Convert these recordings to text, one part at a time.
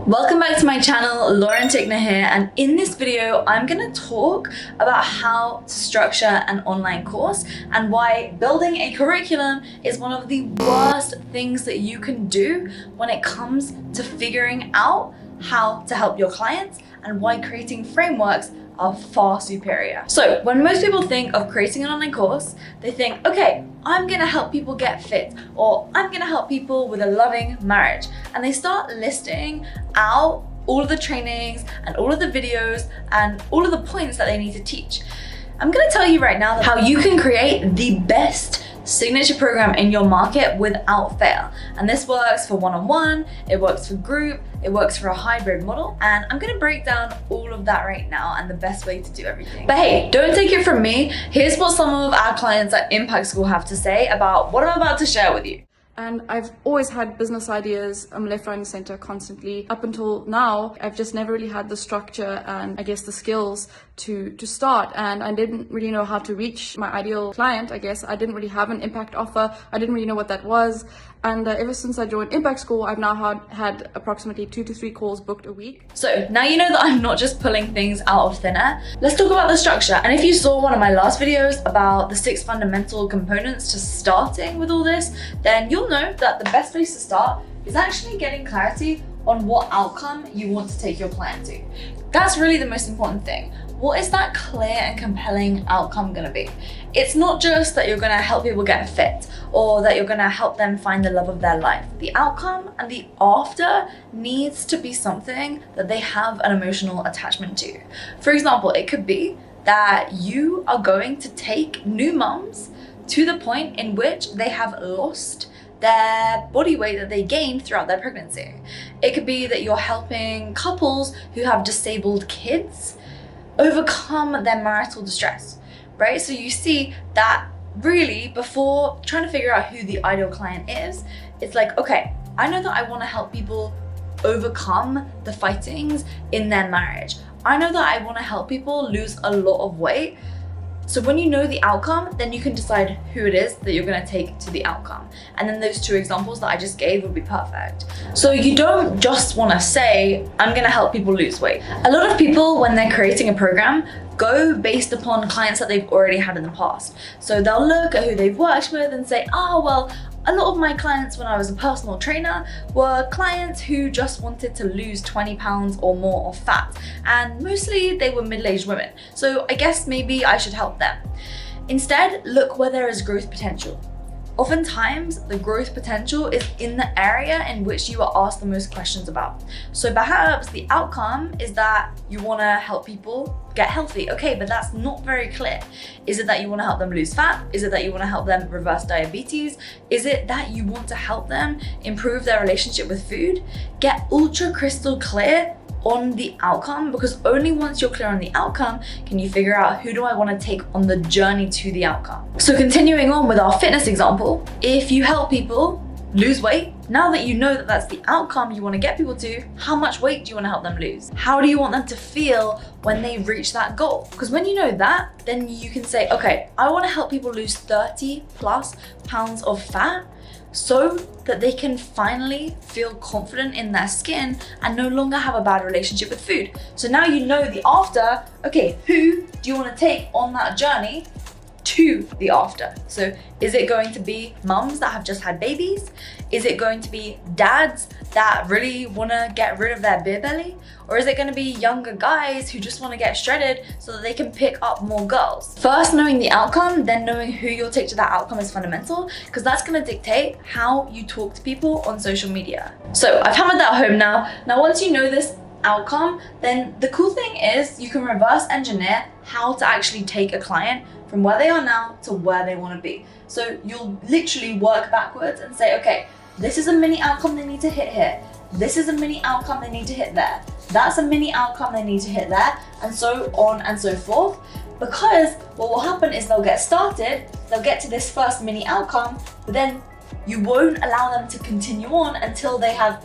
Welcome back to my channel, Lauren Tickner here, and in this video I'm going to talk about how to structure an online course and why building a curriculum is one of the worst things that you can do when it comes to figuring out how to help your clients, and why creating frameworks are far superior. So when most people think of creating an online course, they think, okay, I'm gonna help people get fit, or I'm gonna help people with a loving marriage. And they start listing out all of the trainings and all of the videos and all of the points that they need to teach. I'm gonna tell you right now how you can create the best signature program in your market without fail. And this works for one-on-one, it works for group, it works for a hybrid model. And I'm gonna break down all of that right now and the best way to do everything. But hey, don't take it from me. Here's what some of our clients at Impact School have to say about what I'm about to share with you. And I've always had business ideas left, right, and center constantly. Up until now, I've just never really had the structure and I guess the skills to start. And I didn't really know how to reach my ideal client, I guess. I didn't really have an impact offer. I didn't really know what that was. And ever since I joined Impact School, I've now had approximately 2 to 3 calls booked a week. So now you know that I'm not just pulling things out of thin air. Let's talk about the structure. And if you saw one of my last videos about the 6 fundamental components to starting with all this, then you'll know that the best place to start is actually getting clarity on what outcome you want to take your client to. That's really the most important thing. What is that clear and compelling outcome gonna be? It's not just that you're gonna help people get fit or that you're gonna help them find the love of their life. The outcome and the after needs to be something that they have an emotional attachment to. For example, it could be that you are going to take new mums to the point in which they have lost their body weight that they gained throughout their pregnancy. It could be that you're helping couples who have disabled kids overcome their marital distress, right? So you see that really before trying to figure out who the ideal client is, it's like, okay, I know that I want to help people overcome the fightings in their marriage. I know that I want to help people lose a lot of weight. So when you know the outcome, then you can decide who it is that you're going to take to the outcome. And then those 2 examples that I just gave would be perfect. So you don't just want to say, I'm going to help people lose weight. A lot of people, when they're creating a program, go based upon clients that they've already had in the past. So they'll look at who they've worked with and say, oh, well, a lot of my clients when I was a personal trainer were clients who just wanted to lose 20 pounds or more of fat. And mostly they were middle-aged women. So I guess maybe I should help them. Instead, look where there is growth potential. Oftentimes, the growth potential is in the area in which you are asked the most questions about. So perhaps the outcome is that you want to help people get healthy. Okay, but that's not very clear. Is it that you want to help them lose fat? Is it that you want to help them reverse diabetes? Is it that you want to help them improve their relationship with food? Get ultra crystal clear on the outcome, because only once you're clear on the outcome can you figure out who do I want to take on the journey to the outcome. So continuing on with our fitness example, if you help people lose weight, now that you know that that's the outcome you want to get people to, how much weight do you want to help them lose? How do you want them to feel when they reach that goal? Because when you know that, then you can say, okay, I want to help people lose 30 plus pounds of fat so that they can finally feel confident in their skin and no longer have a bad relationship with food. So now you know the after, okay, who do you want to take on that journey to the after? So is it going to be mums that have just had babies? Is it going to be dads that really want to get rid of their beer belly? Or is it going to be younger guys who just want to get shredded so that they can pick up more girls? First, knowing the outcome, then knowing who you'll take to that outcome is fundamental, because that's going to dictate how you talk to people on social media. So I've hammered that home now. Now, once you know this outcome, then the cool thing is you can reverse engineer how to actually take a client from where they are now to where they want to be. So you'll literally work backwards and say, okay, this is a mini outcome they need to hit here. This is a mini outcome they need to hit there. That's a mini outcome they need to hit there, and so on and so forth. Because what will happen is they'll get started, they'll get to this first mini outcome, but then you won't allow them to continue on until they have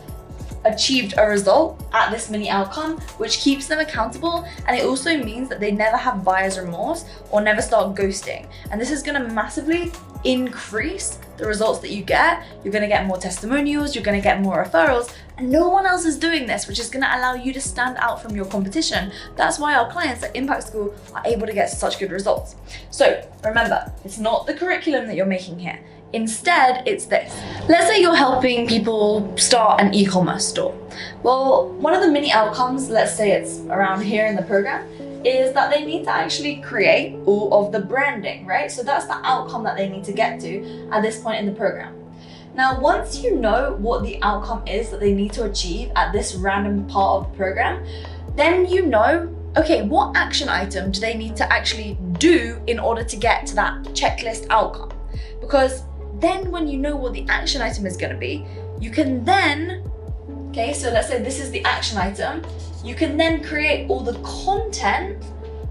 achieved a result at this mini outcome, which keeps them accountable. And it also means that they never have buyer's remorse or never start ghosting. And this is going to massively increase the results that you get. You're going to get more testimonials, you're going to get more referrals, And no one else is doing this, which is gonna allow you to stand out from your competition. That's why our clients at Impact School are able to get such good results. So remember, it's not the curriculum that you're making here. Instead, it's this. Let's say you're helping people start an e-commerce store. Well, one of the mini outcomes, let's say it's around here in the program, is that they need to actually create all of the branding, right? So that's the outcome that they need to get to at this point in the program. Now, once you know what the outcome is that they need to achieve at this random part of the program, then you know, okay, what action item do they need to actually do in order to get to that checklist outcome? Because then when you know what the action item is gonna be, you can then, okay, so let's say this is the action item, you can then create all the content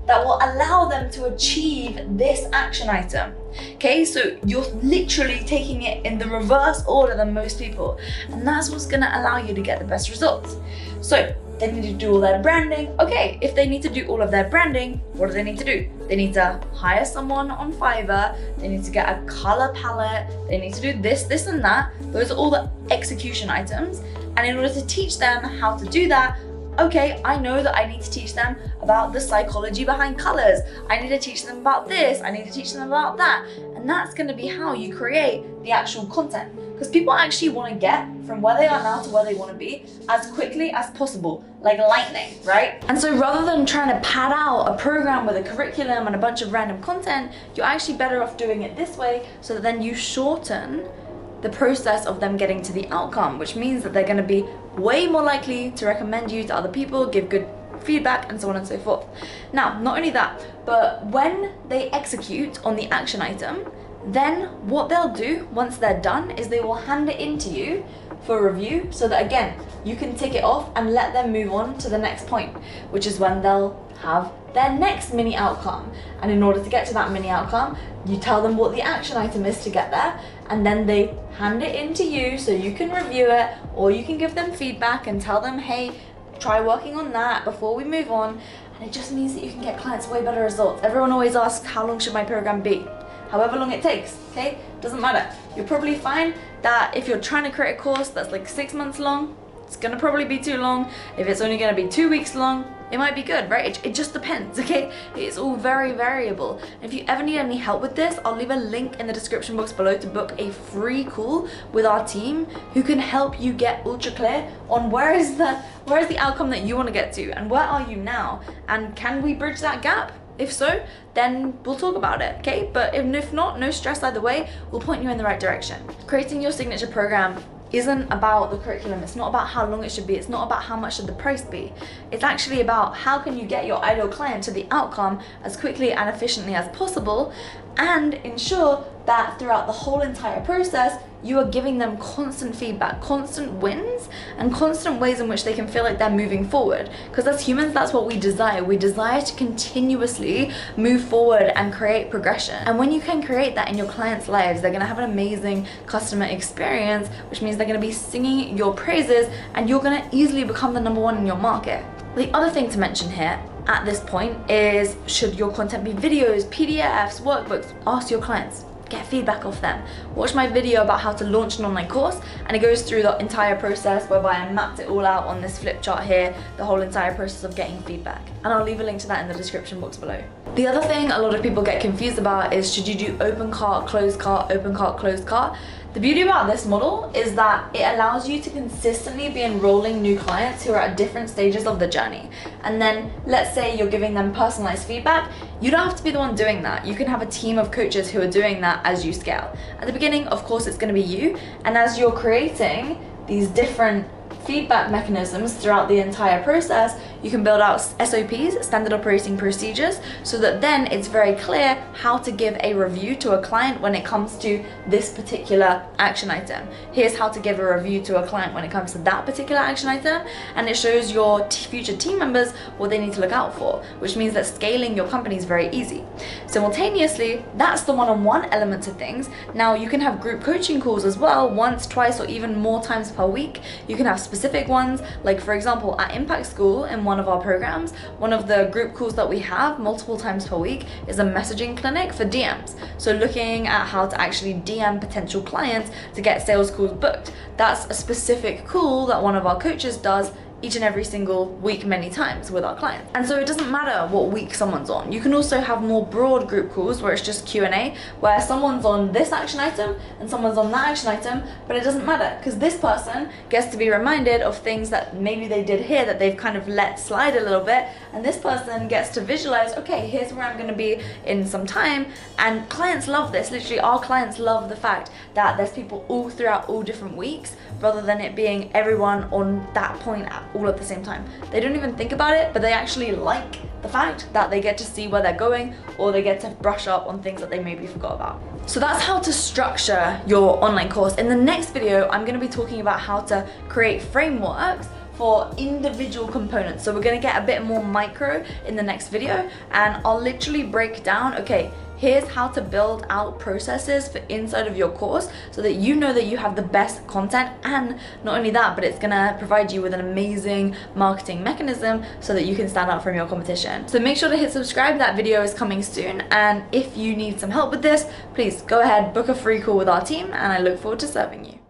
that will allow them to achieve this action item. Okay, so you're literally taking it in the reverse order than most people, and that's what's gonna allow you to get the best results. So they need to do all their branding. Okay, if they need to do all of their branding, what do they need to do? They need to hire someone on Fiverr, they need to get a color palette, they need to do this, this and that. Those are all the execution items. And in order to teach them how to do that, okay, I know that I need to teach them about the psychology behind colors. I need to teach them about this. I need to teach them about that. And that's going to be how you create the actual content. Because people actually want to get from where they are now to where they want to be as quickly as possible, like lightning, right? And so rather than trying to pad out a program with a curriculum and a bunch of random content, you're actually better off doing it this way, so that then you shorten the process of them getting to the outcome, which means that they're going to be way more likely to recommend you to other people, give good feedback, and so on and so forth. Now, not only that, but when they execute on the action item, then what they'll do once they're done is they will hand it in to you for review, so that again, you can tick it off and let them move on to the next point, which is when they'll have their next mini outcome. And in order to get to that mini outcome, you tell them what the action item is to get there, and then they hand it in to you so you can review it, or you can give them feedback and tell them, hey, try working on that before we move on. And it just means that you can get clients way better results. Everyone always asks, how long should my program be? However long it takes, okay? Doesn't matter. You'll probably find that if you're trying to create a course that's like 6 months long, it's gonna probably be too long. If it's only gonna be 2 weeks long, it might be good, right? It just depends, okay? It's all very variable. If you ever need any help with this, I'll leave a link in the description box below to book a free call with our team who can help you get ultra clear on where is the outcome that you want to get to, and where are you now, and can we bridge that gap? If so, then we'll talk about it, okay? But if not, no stress either way, we'll point you in the right direction. Creating your signature program isn't about the curriculum, it's not about how long it should be, it's not about how much should the price be. It's actually about how can you get your ideal client to the outcome as quickly and efficiently as possible, and ensure that throughout the whole entire process, you are giving them constant feedback, constant wins, and constant ways in which they can feel like they're moving forward. Because as humans, that's what we desire. We desire to continuously move forward and create progression. And when you can create that in your clients' lives, they're gonna have an amazing customer experience, which means they're gonna be singing your praises, and you're gonna easily become the #1 in your market. The other thing to mention here at this point is, should your content be videos, PDFs, workbooks? Ask your clients. Get feedback off them. Watch my video about how to launch an online course, and it goes through the entire process whereby I mapped it all out on this flip chart here, the whole entire process of getting feedback. And I'll leave a link to that in the description box below. The other thing a lot of people get confused about is, should you do open cart, closed cart, open cart, closed cart? The beauty about this model is that it allows you to consistently be enrolling new clients who are at different stages of the journey. And then let's say you're giving them personalized feedback, you don't have to be the one doing that. You can have a team of coaches who are doing that as you scale. At the beginning, of course, it's gonna be you. And as you're creating these different feedback mechanisms throughout the entire process, you can build out SOPs, standard operating procedures, so that then it's very clear how to give a review to a client when it comes to this particular action item. Here's how to give a review to a client when it comes to that particular action item, and it shows your future team members what they need to look out for, which means that scaling your company is very easy. Simultaneously, that's the one-on-one element to things. Now you can have group coaching calls as well, once, twice, or even more times per week. You can have specific ones. Like for example, at Impact School, in one of our programs, one of the group calls that we have multiple times per week is a messaging clinic for DMs. So looking at how to actually DM potential clients to get sales calls booked. That's a specific call that one of our coaches does each and every single week, many times with our clients. And so it doesn't matter what week someone's on. You can also have more broad group calls where it's just Q&A, where someone's on this action item and someone's on that action item, but it doesn't matter because this person gets to be reminded of things that maybe they did here that they've kind of let slide a little bit, and this person gets to visualize, okay, here's where I'm going to be in some time. And clients love this. Literally, our clients love the fact that there's people all throughout all different weeks, rather than it being everyone on that point all at the same time. They don't even think about it, but they actually like the fact that they get to see where they're going, or they get to brush up on things that they maybe forgot about. So that's how to structure your online course. In the next video, I'm going to be talking about how to create frameworks for individual components. So we're going to get a bit more micro in the next video, and I'll literally break down, okay, here's how to build out processes for inside of your course so that you know that you have the best content, and not only that, but it's gonna provide you with an amazing marketing mechanism so that you can stand out from your competition. So make sure to hit subscribe. That video is coming soon, and if you need some help with this, please go ahead, book a free call with our team, and I look forward to serving you.